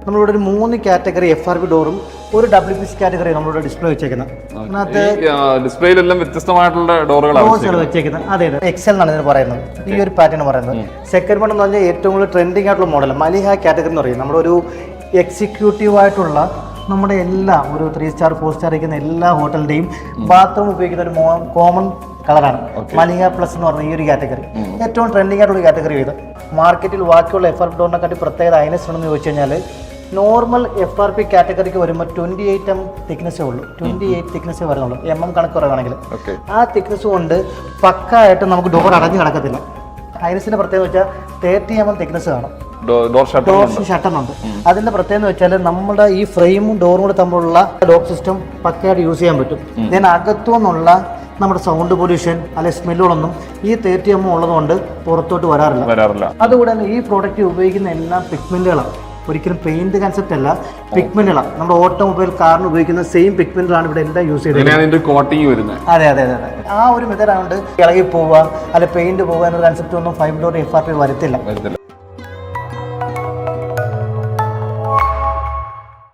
നമ്മളിവിടെ ഒരു 3 category FRP ഡോറും ഒരു WPC കാറ്റഗറി നമ്മളിവിടെ ഡിസ്പ്ലേ വെച്ചേക്കുന്നത്. അതിനകത്ത് ഡിസ്പ്ലേയിലെല്ലാം വ്യത്യസ്തമായിട്ടുള്ള ഡോറുകളാണ് വെച്ചേക്കുന്നത്. അതെ എക്സൽ എന്നാണ് ഇതിന് പറയുന്നത്, ഈ ഒരു പാറ്റേൺ പറയുന്നത്. സെക്കൻഡ് വൺ എന്ന് പറഞ്ഞാൽ ഏറ്റവും കൂടുതൽ ട്രെൻഡിങ് ആയിട്ടുള്ള മോഡൽ മലിഹ കാറ്റഗറി എന്ന് പറയും. നമ്മുടെ ഒരു എക്സിക്യൂട്ടീവ് ആയിട്ടുള്ള നമ്മുടെ എല്ലാ ഒരു 3 സ്റ്റാർ 4 സ്റ്റാർ ഇരിക്കുന്ന എല്ലാ ഹോട്ടലിന്റെയും ബാത്റൂം ഉപയോഗിക്കുന്ന ഒരു കോമൺ കളറാണ് മലിഹ പ്ലസ് എന്ന് പറഞ്ഞ ഈ ഒരു കാറ്റഗറി. ഏറ്റവും ട്രെൻഡിങ് ആയിട്ടുള്ള കാറ്റഗറി ഇത്. മാർക്കറ്റിൽ ബാക്കിയുള്ള FRP ഡോറിനെക്കാട്ടി പ്രത്യേകത അതിനെന്ന് ചോദിച്ചു കഴിഞ്ഞാൽ നോർമൽ FRP കാറ്റഗറിക്ക് വരുമ്പോൾ 28 തിക്നെസ്സേ ഉള്ളൂ. 28 തിക്നെസ്സേ വരുന്നുള്ളൂ. കണക്ക് പറയുകയാണെങ്കിൽ ആ തിക്നെസ് കൊണ്ട് പക്കായിട്ട് നമുക്ക് ഡോർ അടഞ്ഞു കിടക്കത്തില്ല. ഹൈനസിന്റെ പ്രത്യേകത വെച്ചാൽ 30 തിക്നെസ് കാണും. ഡോർ ഷട്ടറുണ്ട്. അതിന്റെ പ്രത്യേകത വെച്ചാൽ നമ്മുടെ ഈ ഫ്രെയിമും ഡോറും കൂടെ തമ്മിലുള്ള ലോക്ക് സിസ്റ്റം പക്കയായിട്ട് യൂസ് ചെയ്യാൻ പറ്റും. ഞാൻ അകത്തുനിന്നുള്ള നമ്മുടെ സൗണ്ട് പൊല്യൂഷൻ അല്ലെങ്കിൽ സ്മെല്ലുകളൊന്നും ഈ 30 ഉള്ളതുകൊണ്ട് പുറത്തോട്ട് വരാറില്ല. അതുകൂടെ തന്നെ ഈ പ്രോഡക്റ്റ് ഉപയോഗിക്കുന്ന എല്ലാം പിഗ്മെന്റുകളാണ്. ഒരിക്കലും പെയിന്റ് കൺസെപ്റ്റ് അല്ല, പിഗ്മെന്റുകളാണ്. നമ്മുടെ ഓട്ടോമൊബൈൽ കാറിന് ഉപയോഗിക്കുന്ന സെയിം പിഗ്മെന്റുകളാണ് ഇവിടെ എല്ലാം യൂസ് ചെയ്തത്. അതെ. ആ ഒരു മെത്തേഡ് ആയതുകൊണ്ട് ഇളകി പോവുക അല്ലെ പെയിന്റ് പോവുക എന്നൊരു കൺസെപ്റ്റ് ഒന്നും 5 ഡോർ FRP വരത്തില്ല.